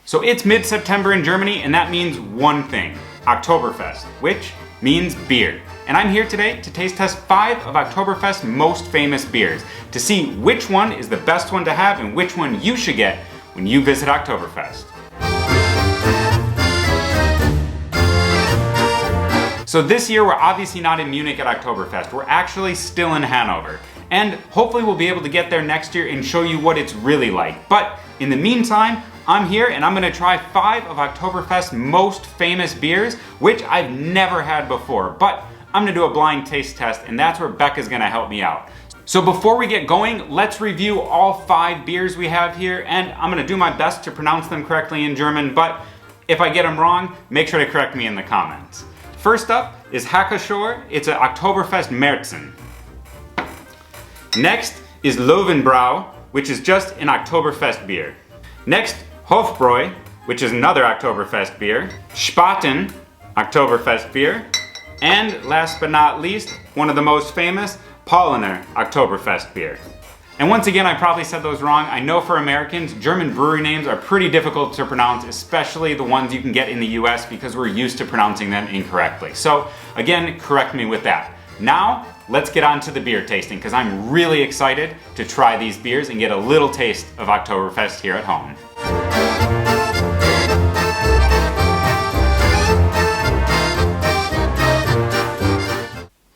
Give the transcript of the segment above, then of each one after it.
So it's mid-September in Germany, and that means one thing, Oktoberfest, which means beer. And I'm here today to taste test 5 of Oktoberfest's most famous beers to see which one is the best one to have and which one you should get when you visit Oktoberfest. So this year we're obviously not in Munich at Oktoberfest, we're actually still in Hanover. And hopefully we'll be able to get there next year and show you what it's really like. But in the meantime, I'm here and I'm gonna try 5 of Oktoberfest's most famous beers, which I've never had before. But I'm gonna do a blind taste test, and that's where Becca's gonna help me out. So before we get going, let's review all 5 beers we have here, and I'm gonna do my best to pronounce them correctly in German, but if I get them wrong, make sure to correct me in the comments. First up is Hackeshore. It's an Oktoberfest Märzen. Next is Löwenbräu, which is just an Oktoberfest beer. Next, Hofbräu, which is another Oktoberfest beer. Spaten, Oktoberfest beer. And last but not least, one of the most famous, Paulaner Oktoberfest beer. And once again, I probably said those wrong. I know for Americans, German brewery names are pretty difficult to pronounce, especially the ones you can get in the US because we're used to pronouncing them incorrectly. So again, correct me with that. Now, let's get on to the beer tasting because I'm really excited to try these beers and get a little taste of Oktoberfest here at home.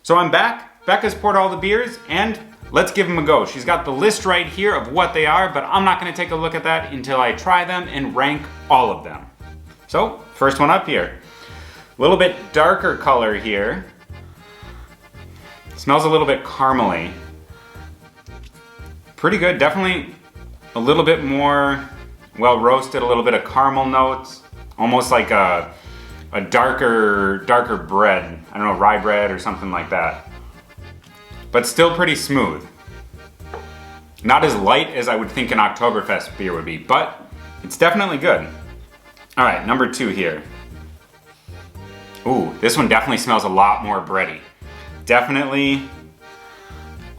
So I'm back. Becca's poured all the beers and let's give them a go. She's got the list right here of what they are, but I'm not gonna take a look at that until I try them and rank all of them. So, first one up here. A little bit darker color here. Smells a little bit caramely. Pretty good, definitely a little bit more well roasted, a little bit of caramel notes. Almost like a darker bread. I don't know, rye bread or something like that. But still pretty smooth. Not as light as I would think an Oktoberfest beer would be, but it's definitely good. All right, number 2 here. Ooh, this one definitely smells a lot more bready. Definitely,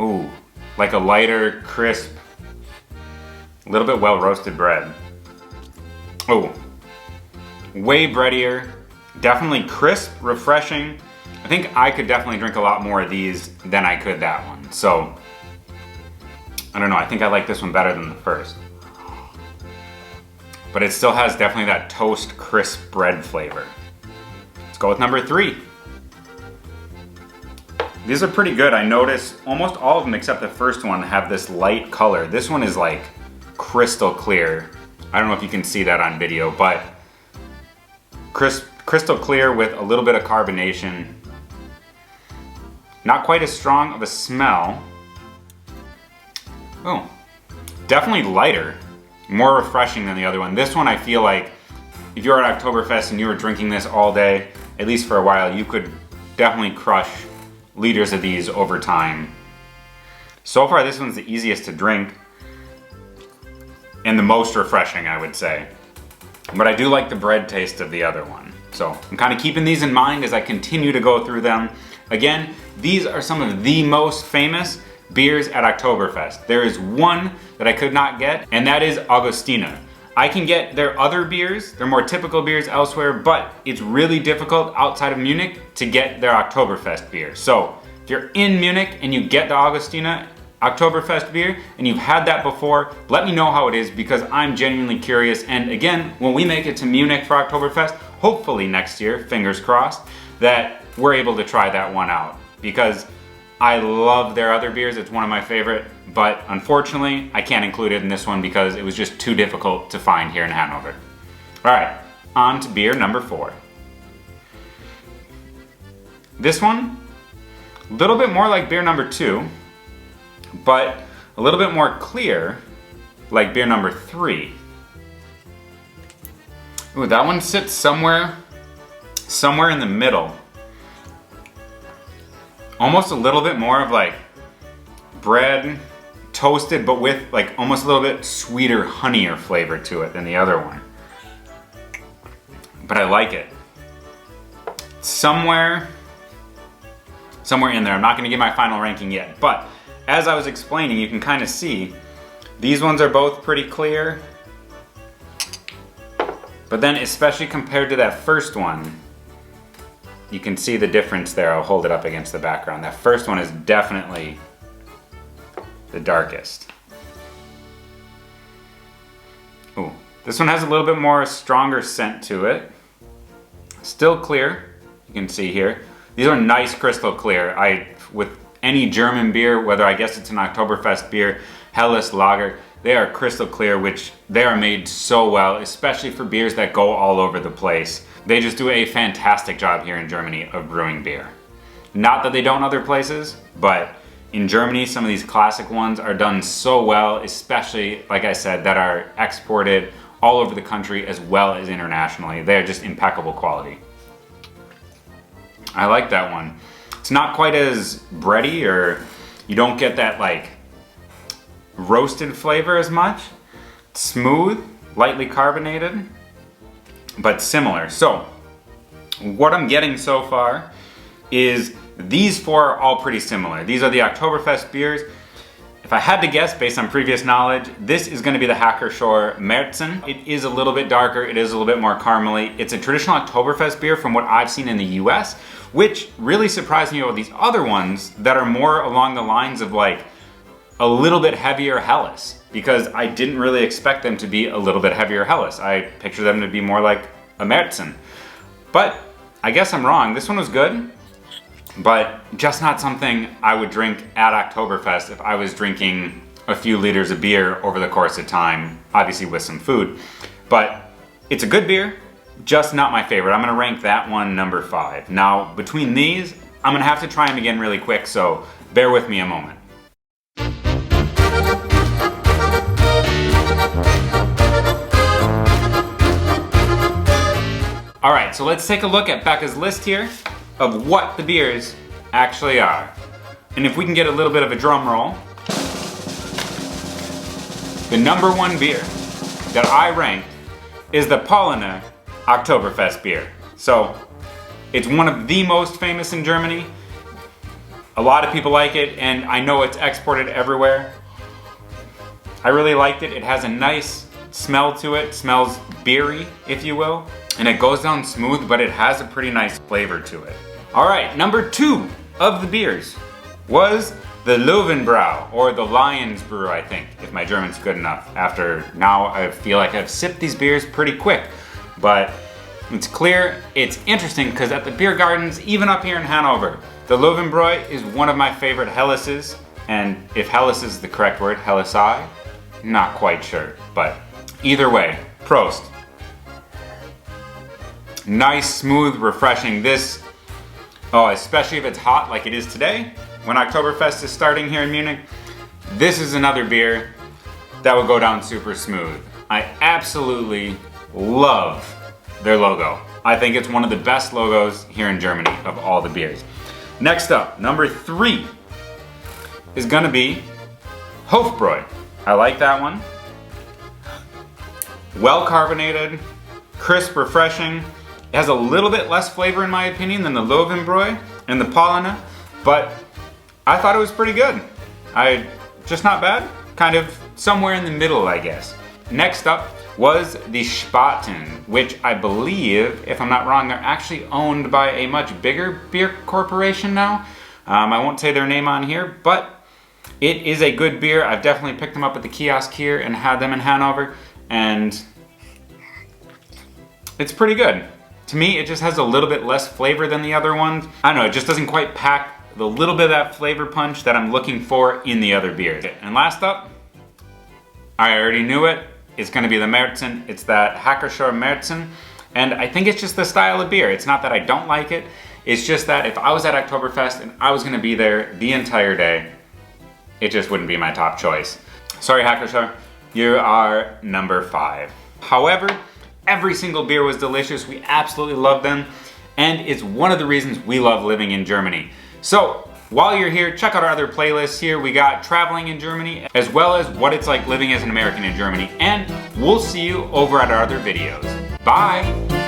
ooh, like a lighter, crisp, a little bit well roasted bread. Oh, way breadier, definitely crisp, refreshing. I think I could definitely drink a lot more of these than I could that one. So, I don't know, I think I like this one better than the first. But it still has definitely that toast, crisp bread flavor. Let's go with number 3. These are pretty good. I noticed almost all of them except the first one have this light color. This one is like crystal clear. I don't know if you can see that on video, but crystal clear with a little bit of carbonation. Not quite as strong of a smell. Oh, definitely lighter. More refreshing than the other one. This one I feel like if you're at Oktoberfest and you were drinking this all day, at least for a while, you could definitely crush liters of these over time. So far this one's the easiest to drink and the most refreshing, I would say. But I do like the bread taste of the other one. So I'm kind of keeping these in mind as I continue to go through them. Again, these are some of the most famous beers at Oktoberfest. There is one that I could not get, and that is Augustiner. I can get their other beers, their more typical beers elsewhere, but it's really difficult outside of Munich to get their Oktoberfest beer. So if you're in Munich and you get the Augustiner Oktoberfest beer and you've had that before, let me know how it is because I'm genuinely curious. And again, when we make it to Munich for Oktoberfest, hopefully next year, fingers crossed, that we're able to try that one out because I love their other beers. It's one of my favorite, but unfortunately, I can't include it in this one because it was just too difficult to find here in Hanover. All right, on to beer number 4. This one, a little bit more like beer number 2, but a little bit more clear like beer number 3. Ooh, that one sits somewhere in the middle. Almost a little bit more of like bread, toasted, but with like almost a little bit sweeter, honeyed flavor to it than the other one. But I like it. Somewhere in there. I'm not gonna give my final ranking yet, but as I was explaining, you can kind of see these ones are both pretty clear. But then especially compared to that first one, you can see the difference there. I'll hold it up against the background. That first one is definitely the darkest. Ooh, this one has a little bit more stronger scent to it. Still clear, you can see here. These are nice crystal clear. With any German beer, whether I guess it's an Oktoberfest beer, Helles Lager, they are crystal clear, which they are made so well, especially for beers that go all over the place. They just do a fantastic job here in Germany of brewing beer. Not that they don't other places, but in Germany, some of these classic ones are done so well, especially, like I said, that are exported all over the country as well as internationally. They are just impeccable quality. I like that one. It's not quite as bready, or you don't get that like roasted flavor as much. It's smooth, lightly carbonated, but similar. So what I'm getting so far is these four are all pretty similar. These are the Oktoberfest beers. If I had to guess based on previous knowledge, this is going to be the Hackerschor Märzen. It is a little bit darker, it is a little bit more caramely. It's a traditional Oktoberfest beer from what I've seen in the US, which really surprised me about these other ones that are more along the lines of like a little bit heavier Helles, because I didn't really expect them to be a little bit heavier Helles. I pictured them to be more like a Märzen. But I guess I'm wrong. This one was good, but just not something I would drink at Oktoberfest if I was drinking a few liters of beer over the course of time, obviously with some food. But it's a good beer, just not my favorite. I'm gonna rank that one number 5. Now, between these, I'm gonna have to try them again really quick, so bear with me a moment. All right, so let's take a look at Becca's list here of what the beers actually are. And if we can get a little bit of a drum roll, the number 1 beer that I ranked is the Paulaner Oktoberfest beer. So it's one of the most famous in Germany. A lot of people like it, and I know it's exported everywhere. I really liked it. It has a nice smell to it. Smells beery, if you will. And it goes down smooth, but it has a pretty nice flavor to it. All right, number 2 of the beers was the Löwenbräu, or the Lion's Brew, I think, if my German's good enough. After now, I feel like I've sipped these beers pretty quick, but it's clear. It's interesting because at the beer gardens, even up here in Hanover, the Löwenbräu is one of my favorite Helleses, and if Helles is the correct word, Hellesi, not quite sure, but either way, Prost. Nice, smooth, refreshing. This, especially if it's hot like it is today, when Oktoberfest is starting here in Munich, this is another beer that will go down super smooth. I absolutely love their logo. I think it's one of the best logos here in Germany of all the beers. Next up, number 3 is gonna be Hofbräu. I like that one. Well carbonated, crisp, refreshing. It has a little bit less flavor in my opinion than the Löwenbräu and the Paulaner, but I thought it was pretty good. Just not bad, kind of somewhere in the middle, I guess. Next up was the Spaten, which I believe, if I'm not wrong, they're actually owned by a much bigger beer corporation now. I won't say their name on here, but it is a good beer. I've definitely picked them up at the kiosk here and had them in Hanover, and it's pretty good. To me, it just has a little bit less flavor than the other ones. I don't know, it just doesn't quite pack the little bit of that flavor punch that I'm looking for in the other beers. And last up, I already knew it, it's gonna be the Märzen. It's that Hackerschor Märzen. And I think it's just the style of beer. It's not that I don't like it, it's just that if I was at Oktoberfest and I was gonna be there the entire day, it just wouldn't be my top choice. Sorry, Hackerschor, you are number 5. However, every single beer was delicious. We absolutely love them. And it's one of the reasons we love living in Germany. So while you're here, check out our other playlists here. We got traveling in Germany, as well as what it's like living as an American in Germany. And we'll see you over at our other videos. Bye.